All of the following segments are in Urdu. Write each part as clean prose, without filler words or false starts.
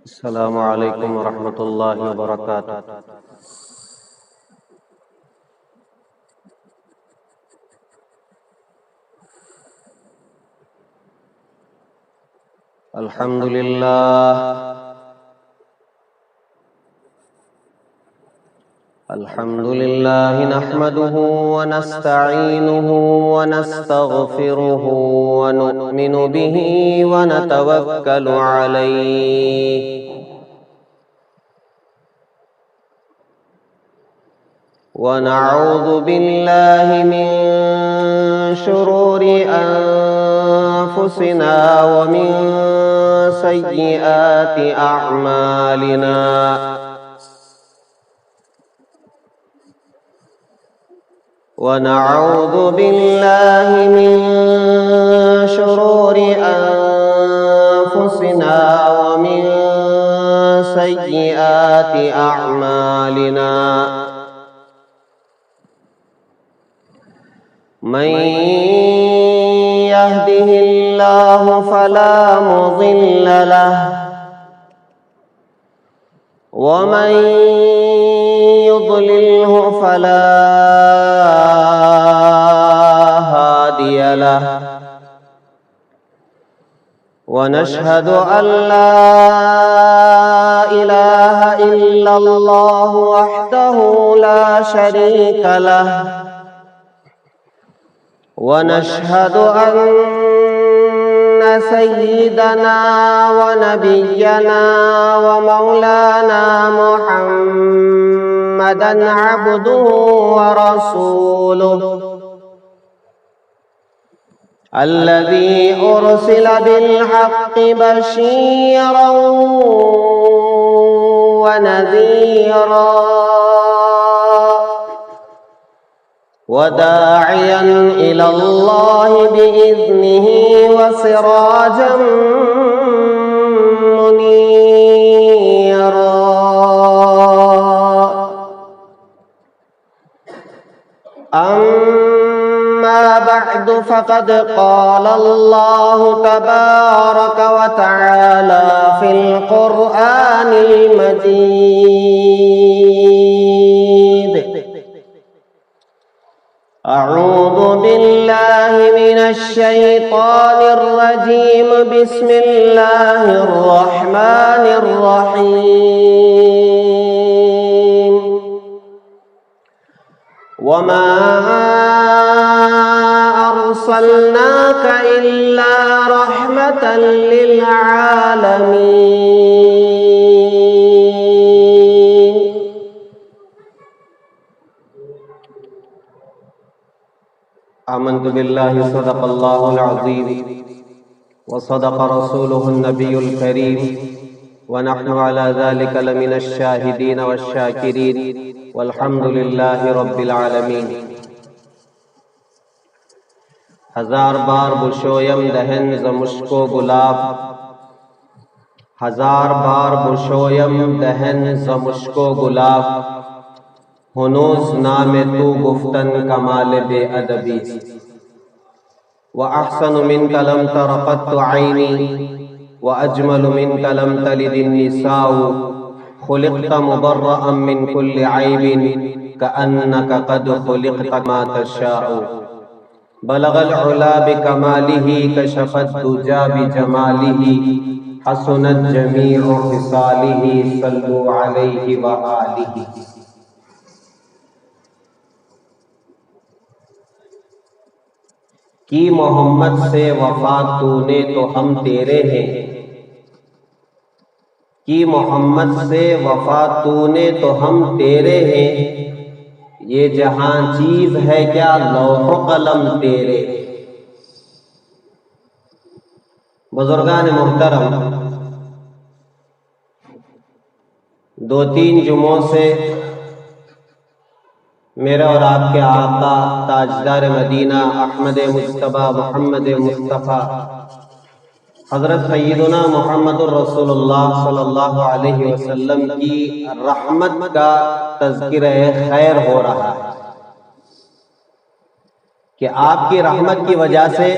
السلام علیکم ورحمۃ اللہ وبرکاتہ۔ الحمد للہ نحمده ونستعینه ونستغفره ونؤمن به ونتوکل علیہ ونعوذ باللہ من شرور انفسنا ومن سیئات اعمالنا ونعوذ باللہ من شرور انفسنا ومن سیئات اعمالنا من يهده الله فلا مضل له ومن يضلله فلا هادي له ونشهد أن لا إله إلا الله وحده لا شريك له ونشهد أن سيدنا ونبينا ومولانا محمدا عبده ورسوله الذي أرسل بالحق بشيرا ونذيرا وداعيا إلى الله بإذنه وسراجا منيرا أما بعد فقد قال الله تبارك وتعالى في القرآن المجيد أعوذ بالله من الشيطان الرجيم بسم الله الرحمن الرحيم وما أرسلناك إلا رحمة للعالمين آمنت بالله صدق الله العظيم وصدق رسوله النبي الكريم ونحن على ذلك لمن الشاهدين والشاكرين والحمد لله رب العالمين۔ ہزار بار بشویم دہن ز مشک و گلاب، ہزار بار بشویم دہن ز مشک و گلاب، ہنوز نام تو گفتن کمال بے ادبی، وَأَحْسَنُ مِنْكَ لَمْ تَرَ قَطُّ عَيْنِي وَأَجْمَلُ مِنْكَ لَمْ تَلِدِ النِّسَاءُ خُلِقْتَ مُبَرَّأً مِنْ كُلِّ عَيْبٍ كَأَنَّكَ قَدْ خُلِقْتَ كَمَا تَشَاءُ بَلَغَ الْعُلَا بِكَمَالِهِ كَشَفَ الدُّجَى بِجَمَالِهِ حَسُنَتْ جَمِيعُ خِصَالِهِ صَلُّوا عَلَيْهِ وَآلِهِ۔ کی محمد سے وفا تو نے تو ہم تیرے ہیں، کی محمد سے وفا تو نے تو ہم تیرے ہیں، یہ جہاں چیز ہے کیا لوح و قلم تیرے۔ بزرگان محترم، دو تین جمعوں سے میرا اور آپ کے آقا تاجدار مدینہ احمد مجتبیٰ محمد مصطفیٰ حضرت سیدنا محمد الرسول اللہ صلی اللہ علیہ وسلم کی رحمت کا تذکرہ خیر ہو رہا ہے کہ آپ کی رحمت کی وجہ سے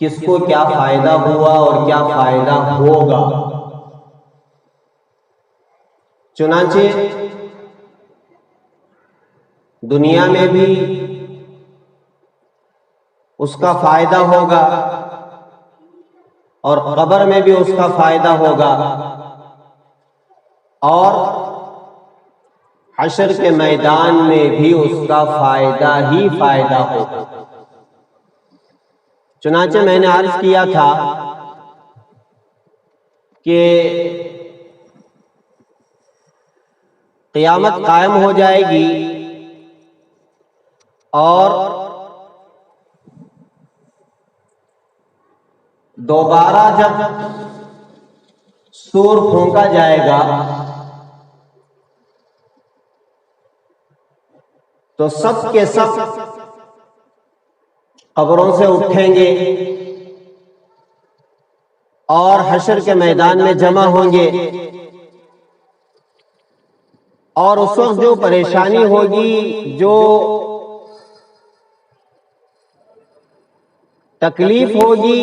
کس کو کیا فائدہ ہوا اور کیا فائدہ ہوگا۔ چنانچہ دنیا میں بھی اس کا فائدہ ہوگا اور قبر میں بھی اس کا فائدہ ہوگا اور حشر کے میدان میں بھی اس کا فائدہ ہی فائدہ ہوگا۔ چنانچہ میں نے عرض کیا تھا کہ قیامت قائم ہو جائے گی اور دوبارہ جب سور پھونکا جائے گا تو سب کے سب قبروں سے اٹھیں گے اور حشر کے میدان میں جمع ہوں گے، اور اس وقت جو پریشانی ہوگی، جو تکلیف ہوگی،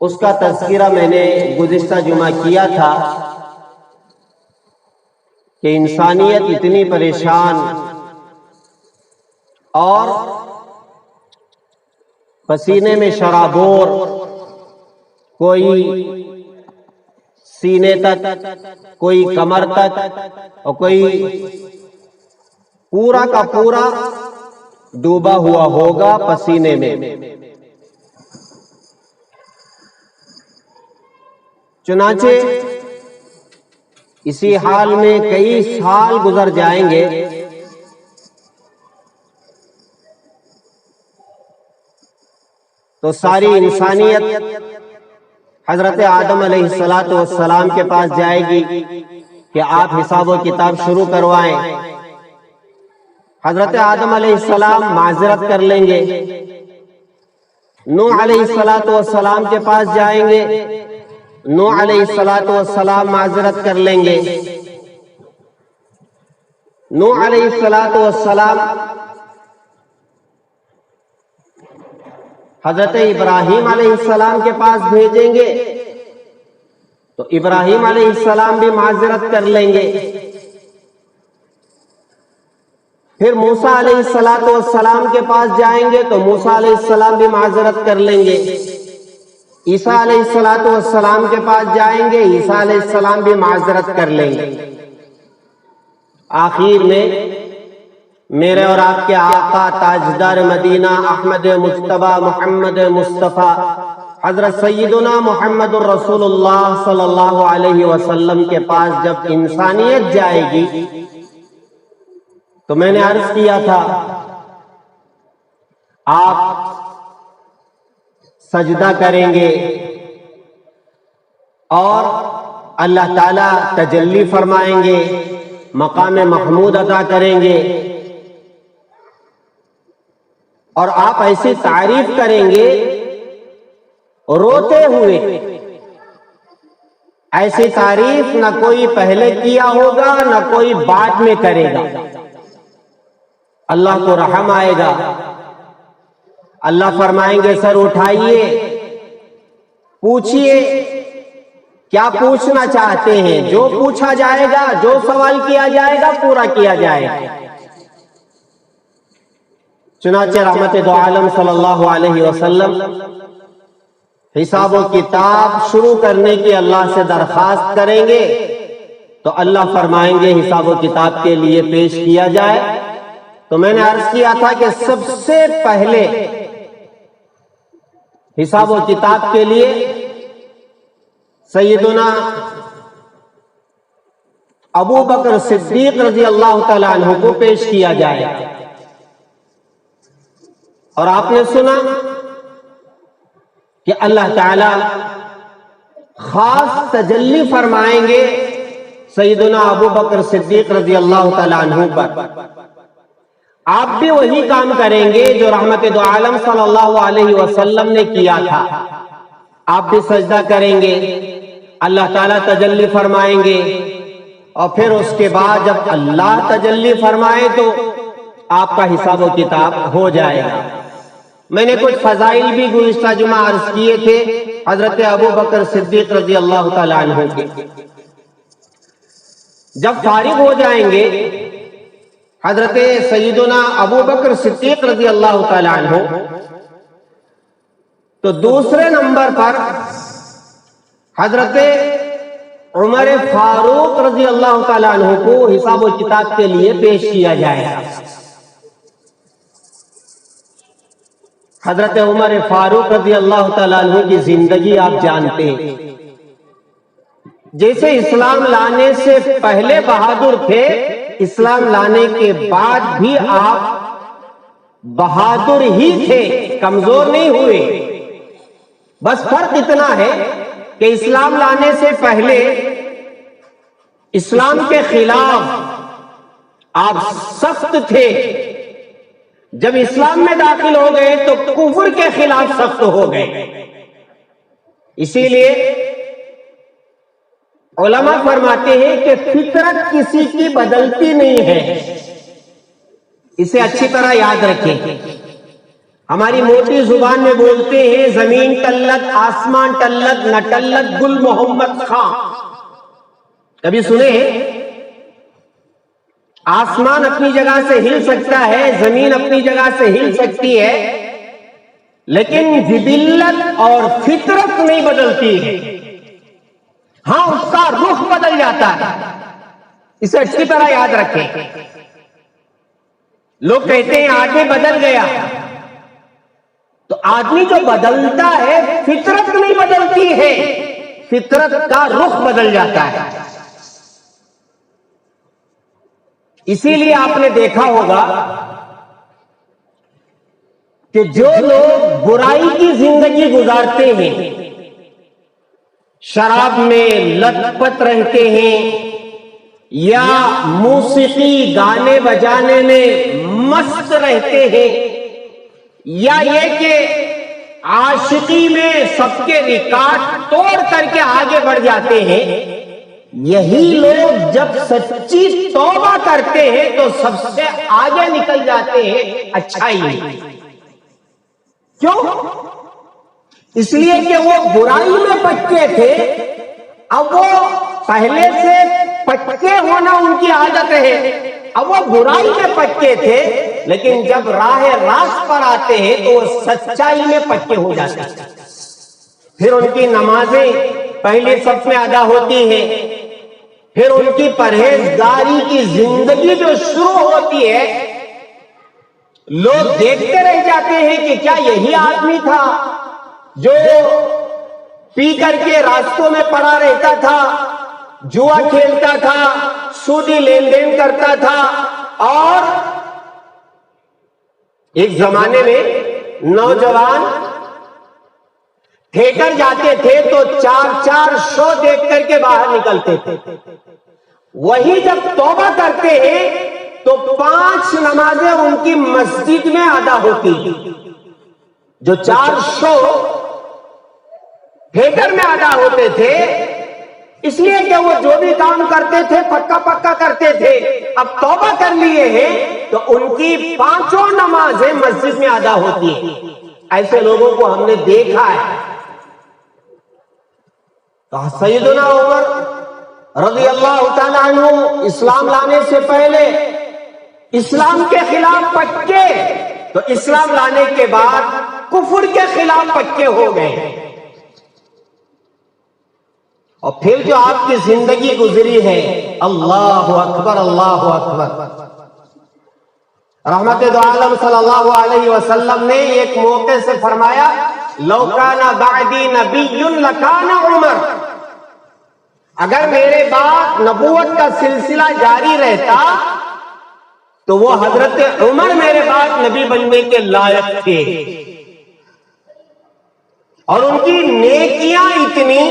اس کا تذکرہ میں نے گزشتہ جمعہ کیا تھا کہ انسانیت اتنی پریشان اور پسینے میں شرابور، کوئی سینے تک، کوئی کمر تک، اور کوئی پورا کا پورا ڈوبا ہوا ہوگا پسینے میں۔ چنانچہ اسی حال میں کئی سال گزر جائیں گے، تو ساری انسانیت حضرت آدم علیہ السلام کے پاس جائے گی کہ آپ حساب و کتاب شروع کروائیں۔ حضرت آدم علیہ السلام معذرت کر لیں گے، نوح علیہ السلام کے پاس جائیں گے، نوح علیہ السلام معذرت کر لیں گے، نوح علیہ السلام حضرت ابراہیم علیہ السلام کے پاس بھیجیں گے تو ابراہیم علیہ السلام بھی معذرت کر لیں گے، پھر موسیٰ علیہ السلام کے پاس جائیں گے تو موسیٰ علیہ السلام بھی معذرت کر لیں گے، عیسیٰ علیہ السلام کے پاس جائیں گے، عیسیٰ علیہ السلام بھی معذرت کر لیں گے۔ آخر میں میرے اور آپ کے آقا تاجدار مدینہ احمد مجتبی محمد مصطفیٰ حضرت سیدنا محمد الرسول اللہ صلی اللہ علیہ وسلم کے پاس جب انسانیت جائے گی تو میں نے عرض کیا تھا آپ سجدہ کریں گے اور اللہ تعالی تجلی فرمائیں گے، مقام محمود عطا کریں گے، اور آپ ایسی تعریف کریں گے روتے ہوئے، ایسی تعریف نہ کوئی پہلے کیا ہوگا نہ کوئی بعد میں کرے گا۔ اللہ کو رحم آئے گا، اللہ فرمائیں گے سر اٹھائیے، پوچھئے کیا پوچھنا چاہتے ہیں، جو پوچھا جائے گا، جو سوال کیا جائے گا پورا کیا جائے گا۔ چنانچہ رحمت دو عالم صلی اللہ علیہ وسلم حساب و کتاب شروع کرنے کی اللہ سے درخواست کریں گے تو اللہ فرمائیں گے حساب و کتاب کے لیے پیش کیا جائے۔ تو میں نے عرض کیا تھا کہ سب سے پہلے حساب و کتاب کے لیے سیدنا ابو بکر صدیق رضی اللہ تعالیٰ عنہ کو پیش کیا جائے، اور آپ نے سنا کہ اللہ تعالی خاص تجلی فرمائیں گے سیدنا ابو بکر صدیق رضی اللہ تعالیٰ عنہ پر۔ آپ بھی وہی کام کریں گے جو رحمت دو عالم صلی اللہ علیہ وسلم نے کیا تھا، آپ بھی سجدہ کریں گے، اللہ تعالیٰ تجلی فرمائیں گے، اور پھر اس کے بعد جب اللہ تجلی فرمائے تو آپ کا حساب و کتاب ہو جائے گا۔ میں نے کچھ فضائل بھی گزشتہ جمعہ عرض کیے تھے حضرت ابو بکر صدیق رضی اللہ تعالیٰ عنہ کے. جب فارغ ہو جائیں گے حضرت سیدنا ابو بکر صدیق رضی اللہ تعالیٰ عنہ، تو دوسرے نمبر پر حضرت عمر فاروق رضی اللہ تعالیٰ عنہ کو حساب و کتاب کے لیے پیش کیا جائے گا. حضرت عمر فاروق رضی اللہ تعالیٰ عنہ کی زندگی آپ جانتے ہیں. جیسے اسلام لانے سے پہلے بہادر تھے، اسلام لانے کے بعد بھی آپ بہادر ہی تھے، کمزور نہیں ہوئے. بس فرق اتنا ہے کہ اسلام لانے سے پہلے اسلام کے خلاف آپ سخت تھے، جب اسلام میں داخل ہو گئے تو کفر کے خلاف سخت ہو گئے. اسی لیے علماء فرماتے ہیں کہ فطرت کسی کی بدلتی نہیں ہے. اسے اچھی طرح یاد رکھیں. ہماری موٹی زبان میں بولتے ہیں زمین ٹلت آسمان ٹلت نہ ٹلت گل محمد خان. کبھی سنے ہیں؟ آسمان اپنی جگہ سے ہل سکتا ہے، زمین اپنی جگہ سے ہل سکتی ہے، لیکن جبلت اور فطرت نہیں بدلتی ہے. ہاں، اس کا رخ بدل جاتا ہے. اسے اچھی طرح یاد رکھیں. لوگ کہتے ہیں آدمی بدل گیا، تو آدمی جو بدلتا ہے فطرت نہیں بدلتی ہے، فطرت کا رخ بدل جاتا ہے. اسی لیے آپ نے دیکھا ہوگا کہ جو لوگ برائی کی زندگی گزارتے ہیں، شراب میں لت پت رہتے ہیں یا موسیقی گانے بجانے میں مست رہتے ہیں، یا یہ کہ عاشقی میں سب کے ریکارڈ توڑ کر کے آگے بڑھ جاتے ہیں، یہی لوگ جب سچی توبہ کرتے ہیں تو سب سے آگے نکل جاتے ہیں اچھائی میں. کیوں؟ اس لیے کہ وہ برائی میں پکے تھے. اب وہ پہلے سے پکے ہونا ان کی عادت ہے. اب وہ برائی میں پکے تھے، لیکن جب راہ راست پر آتے ہیں تو وہ سچائی میں پکے ہو جاتے ہیں. پھر ان کی نمازیں پہلے صف میں ادا ہوتی ہیں، پھر ان کی پرہیزگاری کی زندگی جو شروع ہوتی ہے، لوگ دیکھتے رہ جاتے ہیں کہ کیا یہی آدمی تھا جو پی کر کے راستوں میں پڑا رہتا تھا، جوا کھیلتا تھا، سودی لین دین کرتا تھا. اور ایک زمانے میں نوجوان تھیٹر جاتے تھے تو 4 شو دیکھ کر کے باہر نکلتے تھے. وہی جب توبہ کرتے ہیں تو 5 نمازیں ان کی مسجد میں ادا ہوتی. جو 4 شو تھیٹر میں ادا ہوتے تھے، اس لیے کہ وہ جو بھی کام کرتے تھے پکا کرتے تھے. اب توبہ کر لیے ہیں تو ان کی 5 نمازیں مسجد میں ادا ہوتی ہیں. ایسے لوگوں کو ہم نے دیکھا ہے. تو سیدنا عمر رضی اللہ تعالیٰ عنہ اسلام لانے سے پہلے اسلام کے خلاف پکے، تو اسلام لانے کے بعد کفر کے خلاف پکے ہو گئے. اور پھر جو آپ کی زندگی گزری ہے، اللہ اکبر اللہ اکبر. رحمت دو عالم صلی اللہ علیہ وسلم نے ایک موقع سے فرمایا لو کان بعدی نبی لکان عمر. اگر میرے بعد نبوت کا سلسلہ جاری رہتا تو وہ حضرت عمر میرے بعد نبی بننے کے لائق تھے. اور ان کی نیکیاں اتنی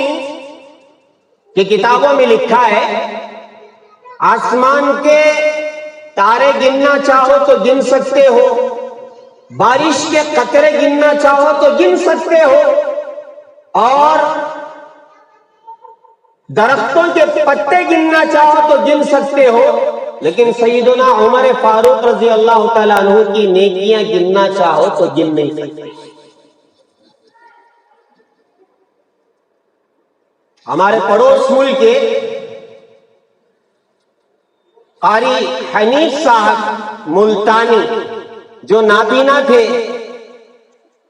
کہ کتابوں میں لکھا ہے آسمان کے تارے گننا چاہو تو گن سکتے ہو، بارش کے قطرے گننا چاہو تو گن سکتے ہو، اور درختوں کے پتے گننا چاہو تو گن سکتے ہو، لیکن سیدنا عمر فاروق رضی اللہ تعالیٰ عنہ کی نیکیاں گننا چاہو تو گن نہیں سکتے۔ ہمارے پڑوس ملک کے قاری حنیف صاحب ملتانی جو نابینا تھے،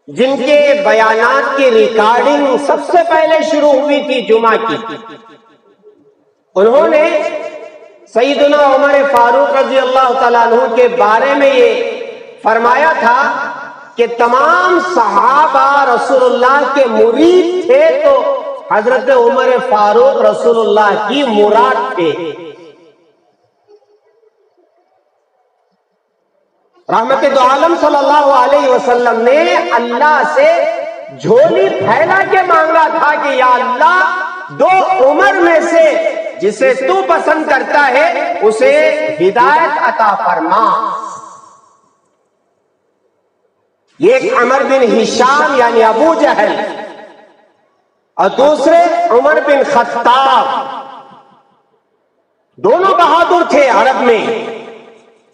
جن کے بیانات کی ریکارڈنگ سب سے پہلے شروع ہوئی تھی جمعہ کی، انہوں نے سیدنا عمر فاروق رضی اللہ تعالیٰ عنہ کے بارے میں یہ فرمایا تھا کہ تمام صحابہ رسول اللہ کے مرید تھے تو حضرت عمر فاروق رسول اللہ کی مراد تھے۔ رحمت دو عالم صلی اللہ علیہ وسلم نے اللہ سے جھولی پھیلا کے مانگا تھا کہ یا اللہ، دو عمر میں سے جسے تو پسند کرتا ہے اسے ہدایت عطا فرما۔ ایک عمر بن ہشام یعنی ابو جہل اور دوسرے عمر بن خطاب، دونوں بہادر تھے عرب میں،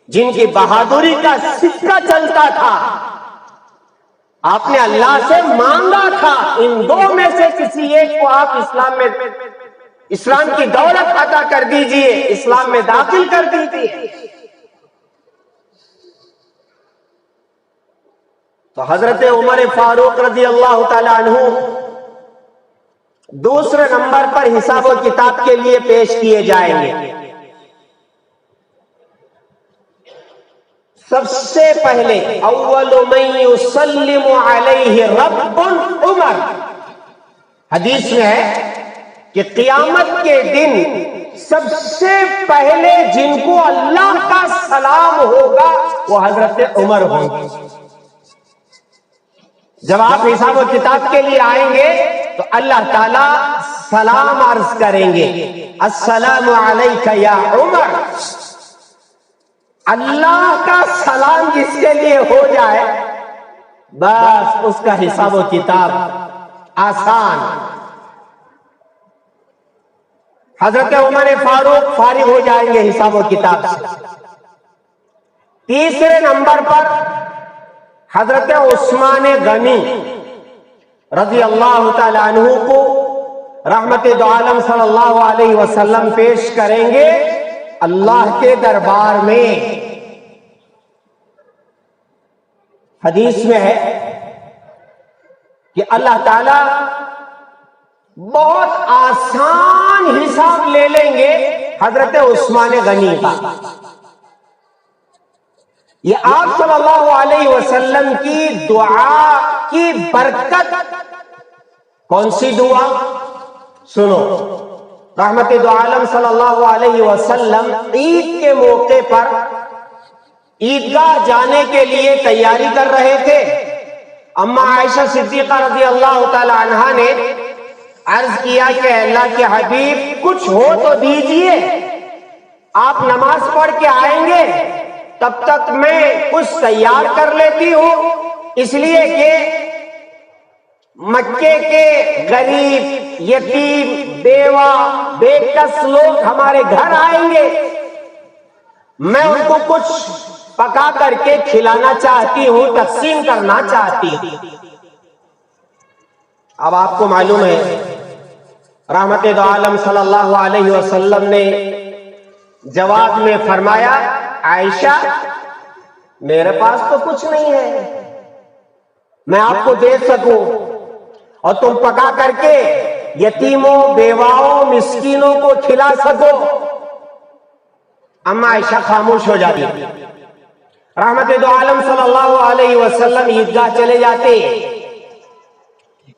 جن کی بہادری کا سکہ چلتا تھا۔ آپ نے اللہ سے مانگا تھا ان دو میں سے کسی ایک کو آپ اسلام کی دولت عطا کر دیجئے، اسلام میں داخل کر دیجئے۔ تو حضرت عمر فاروق رضی اللہ تعالی عنہ دوسرے نمبر پر حساب و کتاب کے لیے پیش کیے جائیں گے۔ سب سے پہلے اول من یسلم علیہ رب عمر، حدیث میں ہے کہ قیامت کے دن سب سے پہلے جن کو اللہ کا سلام ہوگا وہ حضرت عمر ہوں گے۔ جب آپ حساب و کتاب کے لیے آئیں گے تو اللہ تعالیٰ سلام عرض کریں گے، السلام علیک یا عمر۔ اللہ کا سلام جس کے لیے ہو جائے بس اس کا حساب و کتاب آسان۔ حضرت عمر فاروق فارغ ہو جائیں گے حساب و کتاب سے۔ تیسرے نمبر پر حضرت عثمان غنی رضی اللہ تعالی عنہ کو رحمت دو عالم صلی اللہ علیہ وسلم پیش کریں گے اللہ کے دربار میں۔ حدیث میں ہے کہ اللہ تعالی بہت آسان حساب لے لیں گے حضرت عثمان غنی کا۔ یہ آپ صلی اللہ علیہ وسلم کی دعا کی برکت۔ کون سی دعا؟ سنو، رحمت دو عالم صلی اللہ علیہ وسلم عید کے موقع پر عیدگاہ جانے کے لیے تیاری کر رہے تھے۔ اما عائشہ صدیقہ رضی اللہ تعالی عنہا نے عرض کیا کہ اللہ کے حبیب کچھ ہو تو دیجئے، آپ نماز پڑھ کے آئیں گے تب تک میں کچھ تیار کر لیتی ہوں، اس لیے کہ مکے کے غریب، یتیم، بیوہ، بے کس لوگ ہمارے گھر آئیں گے، میں ان کو کچھ پکا کر کے کھلانا چاہتی ہوں، تقسیم کرنا چاہتی ہوں۔ اب آپ کو معلوم ہے رحمت دو عالم صلی اللہ علیہ وسلم نے جواب میں فرمایا، عائشہ میرے پاس تو کچھ نہیں ہے میں آپ کو دے سکوں اور تم پکا کر کے یتیموں، بیواؤں، مسکینوں کو کھلا سکو۔ اما عائشہ خاموش ہو جاتی۔ رحمت دو عالم صلی اللہ علیہ وسلم عیدگاہ چلے جاتے۔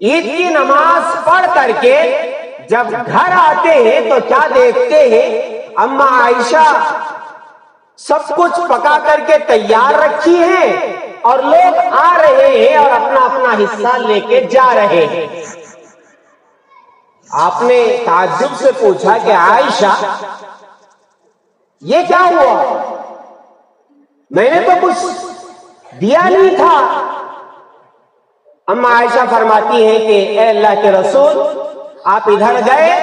عید کی نماز پڑھ کر کے جب گھر آتے ہیں تو کیا دیکھتے ہیں؟ اما عائشہ سب کچھ پکا کر کے تیار رکھی ہے اور لوگ آ رہے ہیں اور اپنا اپنا حصہ لے کے جا رہے ہیں۔ آپ نے تعجب سے پوچھا کہ عائشہ یہ کیا ہوا؟ میں نے تو کچھ دیا نہیں تھا۔ اما عائشہ فرماتی ہیں کہ اے اللہ کے رسول، آپ ادھر گئے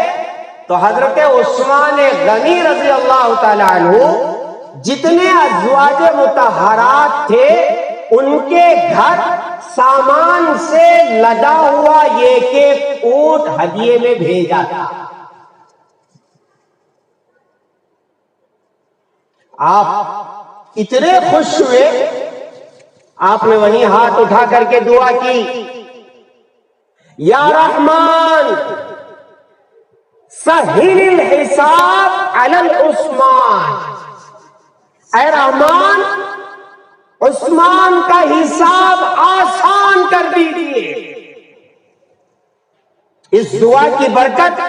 تو حضرت عثمان غنی رضی اللہ تعالی عنہ جتنے ازواج مطہرات تھے ان کے گھر سامان سے لدا ہوا ایک اونٹ ہدیے میں بھیجا تھا. آپ اتنے خوش ہوئے، آپ نے وہیں ہاتھ اٹھا کر کے دعا کی، یا رحمان سہل الحساب علی عثمان، اے رحمان عثمان کا حساب آسان کر دیجیے. اس دعا کی برکت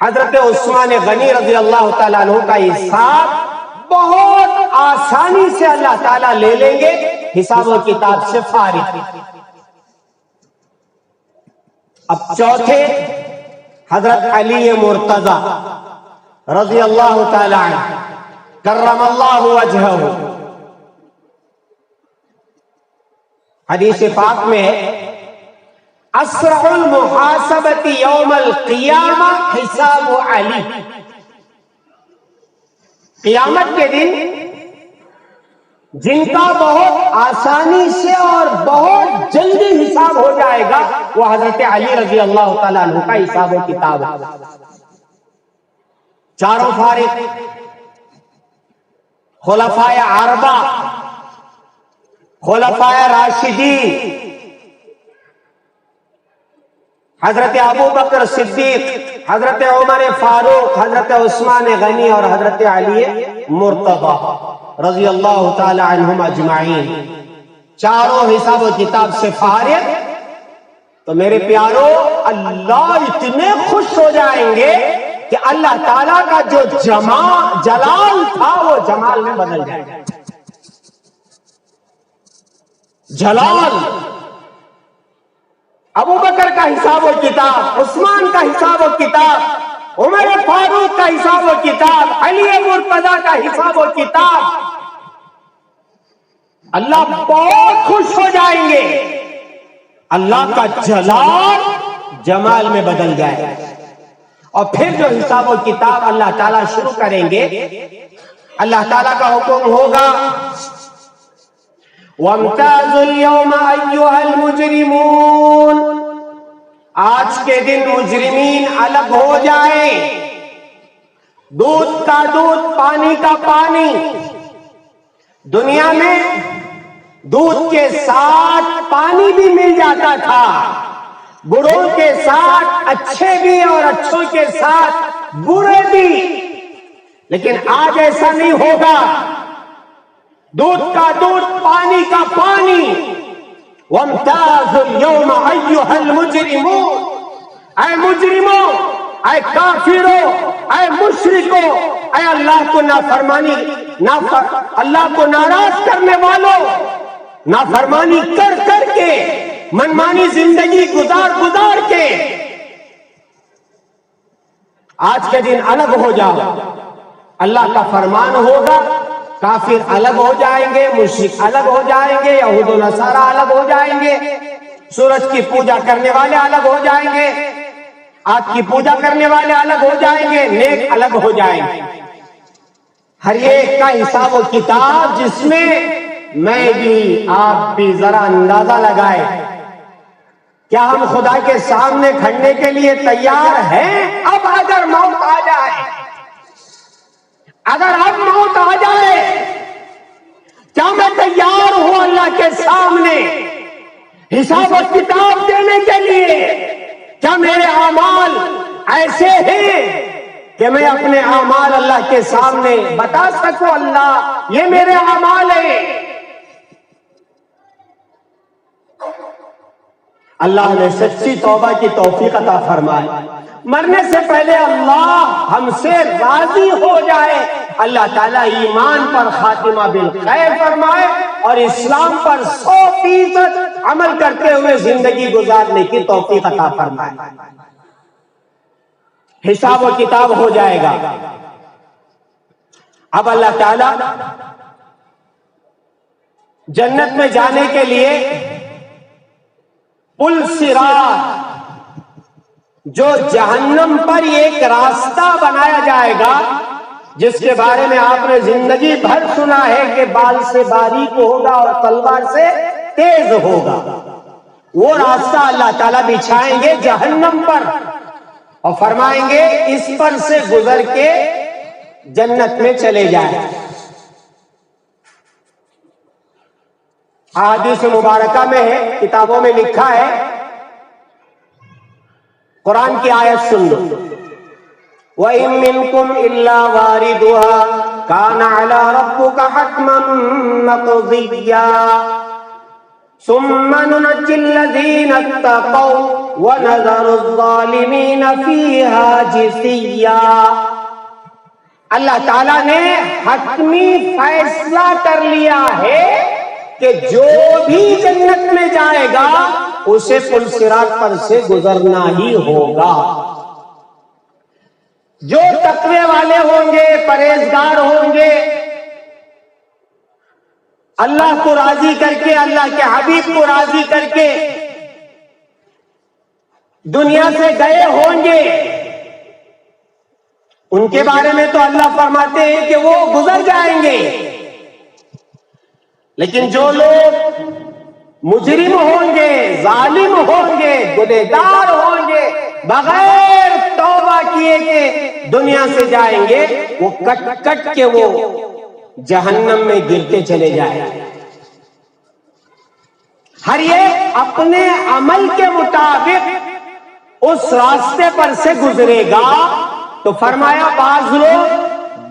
حضرت عثمان غنی رضی اللہ تعالیٰ عنہ کا حساب بہت آسانی سے اللہ تعالیٰ لے لیں گے، حساب و کتاب سے فارغ. اب چوتھے حضرت علی مرتضی رضی اللہ تعالیٰ عنہ کرم اللہ وجہہ. حدیث پاک میں ہے اسرع المحاسبۃ یوم القیامہ حساب علی. قیامت کے دن جن کا بہت آسانی سے اور بہت جلدی حساب ہو جائے گا وہ حضرت علی رضی اللہ تعالیٰ عنہ کا حساب و کتاب. چاروں فارغ، خلفائے اربعہ، خلفائے راشدین، حضرت ابو بکر صدیق، حضرت عمر فاروق، حضرت عثمان غنی اور حضرت علی مرتضی رضی اللہ تعالی عنہم اجمعین، چاروں حساب و کتاب سے فارغ. تو میرے پیارو اللہ اتنے خوش ہو جائیں گے کہ اللہ تعالیٰ کا جو جلال تھا وہ جمال میں بدل جائے گا. جلال ابو بکر کا حساب و کتاب، عثمان کا حساب و کتاب، عمر فاروق کا حساب و کتاب، علی مرتضی کا حساب و کتاب، اللہ بہت خوش ہو جائیں گے. اللہ کا جلال جمال میں بدل جائے گا. اور پھر جو حساب و کتاب اللہ تعالیٰ شروع کریں گے، اللہ تعالیٰ کا حکم ہوگا وَامْتَازُوا الْيَوْمَ أَيُّهَا الْمُجْرِمُونَ، آج کے دن مجرمین الگ ہو جائیں. دودھ کا دودھ، پانی کا پانی. دنیا میں دودھ کے ساتھ پانی بھی مل جاتا تھا، بروں کے ساتھ اچھے بھی اور اچھوں کے ساتھ برے بھی، لیکن آج ایسا نہیں ہوگا. دودھ کا دودھ، پانی کا پانی. وَامْتَازُوا الْيَوْمَ أَيُّهَا الْمُجْرِمُونَ، اے مجرموں، اے کافروں، اے مشرکوں، اے اللہ کو اللہ کو ناراض کرنے والوں، نافرمانی کر کر کے، منمانی زندگی گزار کے آج کے دن الگ ہو جاؤ. اللہ کا فرمان ہوگا، کافر الگ ہو جائیں گے، مشرک الگ ہو جائیں گے، یہود و نصارہ الگ ہو جائیں گے، سورج کی پوجا کرنے والے الگ ہو جائیں گے، آگ کی پوجا کرنے والے الگ ہو جائیں گے، نیک الگ ہو جائیں گے. ہر ایک کا حساب و کتاب جس میں میں بھی آپ بھی ذرا اندازہ لگائے، کیا ہم خدا کے سامنے کھڑنے کے لیے تیار ہیں؟ اب اگر موت آ جائے، اگر اب موت آ جائے، کیا میں تیار ہوں اللہ کے سامنے حساب و کتاب دینے کے لیے؟ کیا میرے اعمال ایسے ہیں کہ میں اپنے اعمال اللہ کے سامنے بتا سکوں اللہ یہ میرے اعمال ہیں؟ اللہ نے سچی توبہ کی توفیق عطا فرمائے. مرنے سے پہلے اللہ ہم سے راضی ہو جائے، اللہ تعالیٰ ایمان پر خاتمہ بالخیر فرمائے اور اسلام پر 100% عمل کرتے ہوئے زندگی گزارنے کی توفیق عطا فرمائے. حساب و کتاب ہو جائے گا. اب اللہ تعالیٰ جنت میں جانے کے لیے پل صراط، جو جہنم پر ایک راستہ بنایا جائے گا، جس کے بارے میں آپ نے زندگی بھر سنا ہے کہ بال سے باریک ہوگا اور تلوار سے تیز ہوگا، وہ راستہ اللہ تعالیٰ بچھائیں گے جہنم پر اور فرمائیں گے اس پر سے گزر کے جنت میں چلے جائیں۔ احادیث مبارکہ میں ہے، کتابوں میں لکھا ہے، قرآن کی آیت سن لو، وَإِن مِّنكُمْ إِلَّا وَارِدُهَا كَانَ عَلَى رَبِّكَ حَتْمًا مَّقْضِيًّا ثُمَّ نُنَجِّي الَّذِينَ اتَّقَوْا وَنَذَرُ الظَّالِمِينَ فِيهَا جِثِيًّا۔ اللہ تعالیٰ نے حتمی فیصلہ کر لیا ہے کہ جو بھی جنت میں جائے گا اسے پل صراط پر سے گزرنا ہی ہوگا۔ جو تقوی والے ہوں گے، پرہیزگار ہوں گے، اللہ کو راضی کر کے، اللہ کے حبیب کو راضی کر کے دنیا سے گئے ہوں گے، ان کے بارے میں تو اللہ فرماتے ہیں کہ وہ گزر جائیں گے۔ لیکن جو لوگ مجرم ہوں گے، ظالم ہوں گے، گنہگار ہوں گے، بغیر توبہ کیے کہ دنیا سے جائیں گے، وہ کٹ کٹ کے وہ جہنم میں گرتے چلے جائیں۔ ہر ایک اپنے عمل کے مطابق اس راستے پر سے گزرے گا، تو فرمایا بعض لوگ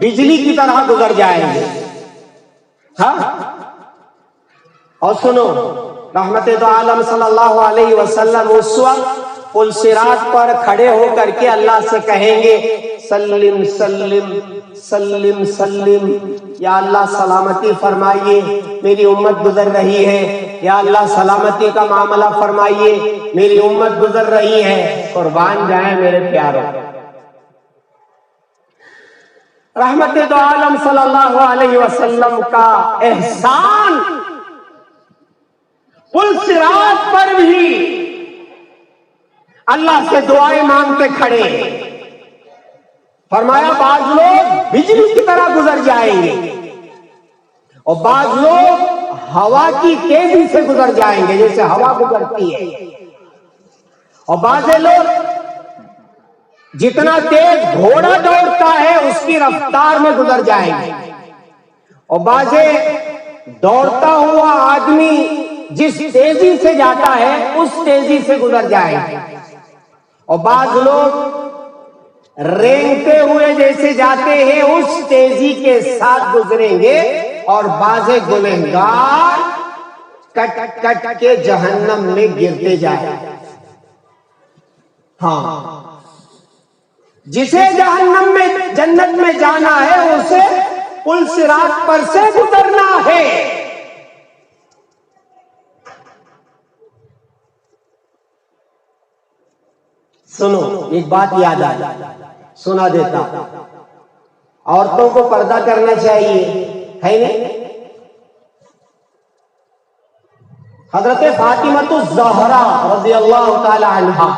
بجلی کی طرح گزر جائیں گے۔ ہاں، اور سنو، رحمت دو عالم صلی اللہ علیہ وسلم اس وقت پل صراط پر کھڑے ہو کر کے اللہ سے کہیں گے سلم سلم سلم سلم، یا اللہ سلامتی فرمائیے، میری امت گزر رہی ہے، یا اللہ سلامتی کا معاملہ فرمائیے، میری امت گزر رہی ہے۔ قربان جائیں میرے پیاروں، رحمت دو عالم صلی اللہ علیہ وسلم کا احسان، پل صراط پر بھی اللہ سے دعائیں مانگتے کھڑے، فرمایا بعض لوگ بجلی کی طرح گزر جائیں گے اور بعض لوگ ہوا کی تیزی سے گزر جائیں گے جیسے ہوا گزرتی ہے، اور بعض لوگ جتنا تیز گھوڑا دوڑتا ہے اس کی رفتار میں گزر جائیں گے، اور بعض دوڑتا ہوا آدمی جس تیزی سے جاتا ہے اس تیزی سے گزر جائیں گے، اور بعض لوگ رینگتے ہوئے جیسے جاتے ہیں اس تیزی کے ساتھ گزریں گے، اور بعض گنہگار کٹ کٹ کے جہنم میں گرتے جائیں۔ ہاں، جسے جہنم میں جنت میں جانا ہے اسے پل صراط پر سے گزرنا ہے۔ سنو، ایک بات یاد آ سنا دیتا، عورتوں کو پردہ کرنا چاہیے، ہے نہیں؟ حضرت فاطمہ الزہرا رضی اللہ تعالی عنہا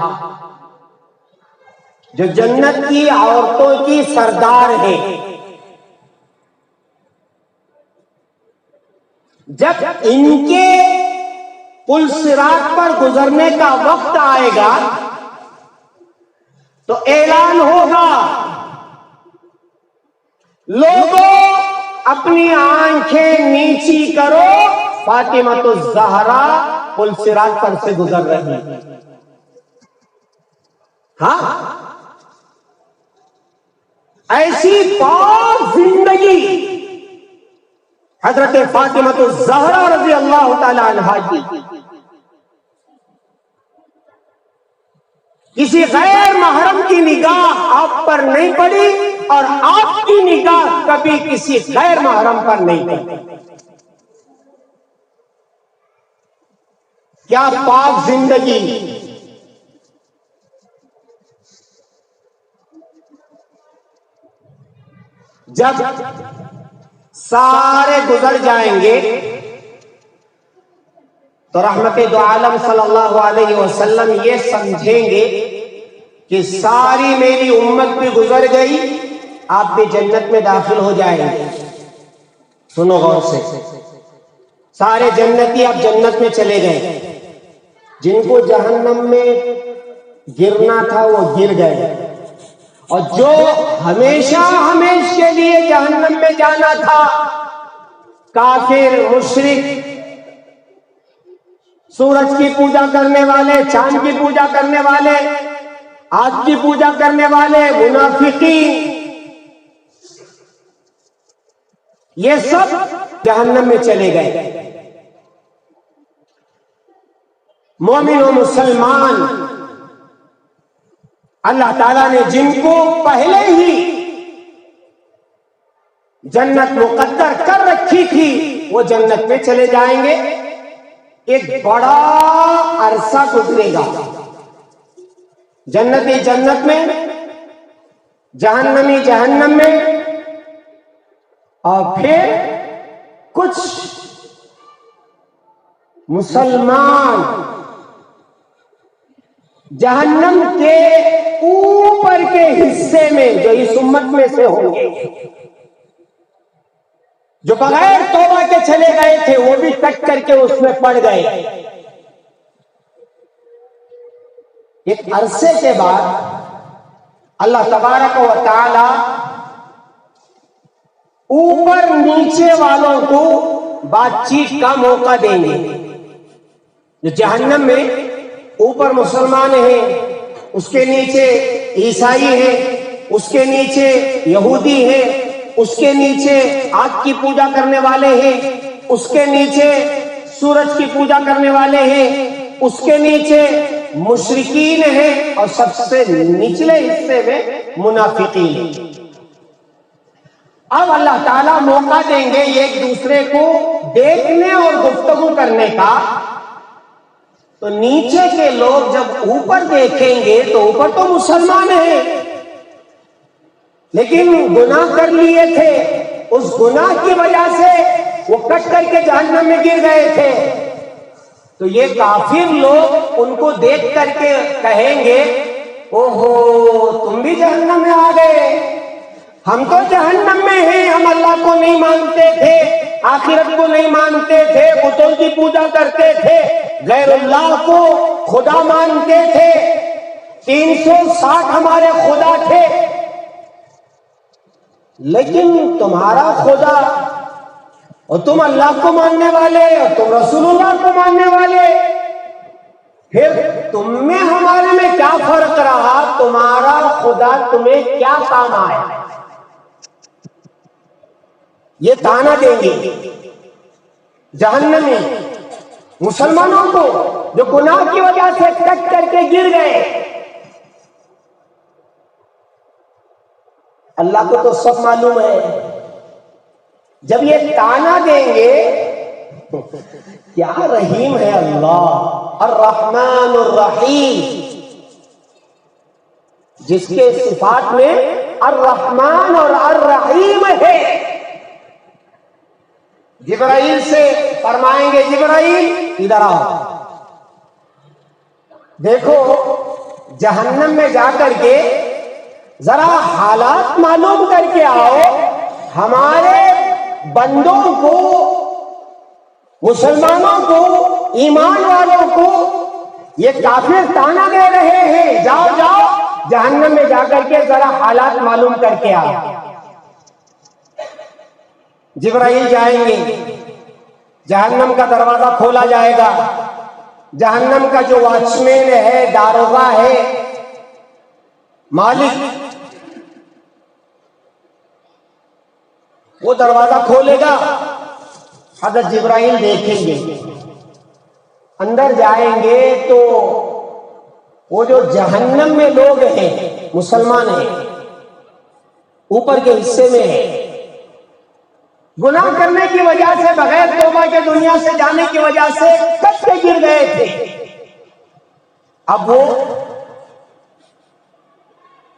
جو جنت کی عورتوں کی سردار ہے، جب ان کے پل صراط پر گزرنے کا وقت آئے گا تو اعلان ہوگا، لوگوں اپنی آنکھیں نیچی کرو، فاطمہ الزہرا پل صراط پر سے گزر رہی ہے۔ ہاں، ایسی پاک زندگی حضرت فاطمہ الزہرا رضی اللہ تعالی عنہا کی، کسی غیر محرم کی نگاہ آپ پر نہیں پڑی اور آپ کی نگاہ کبھی کسی غیر محرم پر نہیں پڑی۔ کیا پاک زندگی! جب سارے گزر جائیں گے تو رحمت دو عالم صلی اللہ علیہ وسلم یہ سمجھیں گے کہ ساری میری امت بھی گزر گئی، آپ بھی جنت میں داخل ہو جائیں گے. سنو غور سے، سارے جنتی اب جنت میں چلے گئے. جن کو جہنم میں گرنا تھا وہ گر گئے، اور جو ہمیشہ ہمیشہ کے لیے جہنم میں جانا تھا، کافر، مشرک، سورج کی پوجا کرنے والے، چاند کی پوجا کرنے والے، آگ کی پوجا کرنے والے، منافقین، یہ سب جہنم میں چلے گئے. مومن و مسلمان اللہ تعالیٰ نے جن کو پہلے ہی جنت مقدر کر رکھی تھی وہ جنت میں چلے جائیں گے. ایک بڑا عرصہ گزرے گا، جنتی جنت میں، جہنمی جہنم میں، اور پھر کچھ مسلمان جہنم کے اوپر کے حصے میں جو اس امت میں سے ہوں گے، جو بغیر توبہ کے چلے گئے تھے وہ بھی کٹ کر کے اس میں پڑ گئے. ایک عرصے کے بعد اللہ تبارک و تعالی اوپر نیچے والوں کو بات چیت کا موقع دیں گے. جو جہنم میں اوپر مسلمان ہیں، اس کے نیچے عیسائی ہیں، اس کے نیچے یہودی ہیں، اس کے نیچے آگ کی پوجا کرنے والے ہیں، اس کے نیچے سورج کی پوجا کرنے والے ہیں، اس کے نیچے مشرکین ہیں، اور سب سے نچلے حصے میں منافقین ہیں. اب اللہ تعالیٰ موقع دیں گے ایک دوسرے کو دیکھنے اور گفتگو کرنے کا. تو نیچے کے لوگ جب اوپر دیکھیں گے تو اوپر تو مسلمان ہیں لیکن گناہ کر لیے تھے، اس گناہ کی وجہ سے وہ کٹ کر کے جہنم میں گر گئے تھے. تو یہ کافر لوگ ان کو دیکھ کر کے کہیں گے، اوہو تم بھی جہنم میں آ گئے، ہم تو جہنم میں ہیں، ہم اللہ کو نہیں مانتے تھے، آخرت کو نہیں مانتے تھے، بتوں کی پوجا کرتے تھے، غیر اللہ کو خدا مانتے تھے، 360 ہمارے خدا تھے، لیکن تمہارا خدا، اور تم اللہ کو ماننے والے اور تم رسول اللہ کو ماننے والے، پھر تم میں ہمارے میں کیا فرق رہا؟ تمہارا خدا تمہیں کیا کام آیا؟ یہ تانا دیں گے جہنمی مسلمانوں کو جو گناہ کی وجہ سے کٹ کر کے گر گئے. اللہ کو تو سب معلوم ہے. جب یہ تانا دیں گے، کیا رحیم ہے اللہ، الرحمن الرحیم، جس کے صفات میں الرحمن اور الرحیم ہے. جبرائیل سے فرمائیں گے، جبرائیل ادھر آؤ، دیکھو جہنم میں جا کر کے ذرا حالات معلوم کر کے آؤ، ہمارے بندوں کو، مسلمانوں کو، ایمان والوں کو یہ کافر تانا دے رہے ہیں، جاؤ جاؤ جہنم میں جا کر کے ذرا حالات معلوم کر کے آؤ. جبرائیل جائیں گے، جہنم کا دروازہ کھولا جائے گا، جہنم کا جو واچ مین ہے، داروغہ ہے، مالک، وہ دروازہ کھولے گا. حضرت جبرائیل دیکھیں گے، اندر جائیں گے تو وہ جو جہنم میں لوگ ہیں، مسلمان ہیں، اوپر کے حصے میں ہیں، گناہ کرنے کی وجہ سے، بغیر توبہ کے دنیا سے جانے کی وجہ سے کٹ کے گر گئے تھے. اب وہ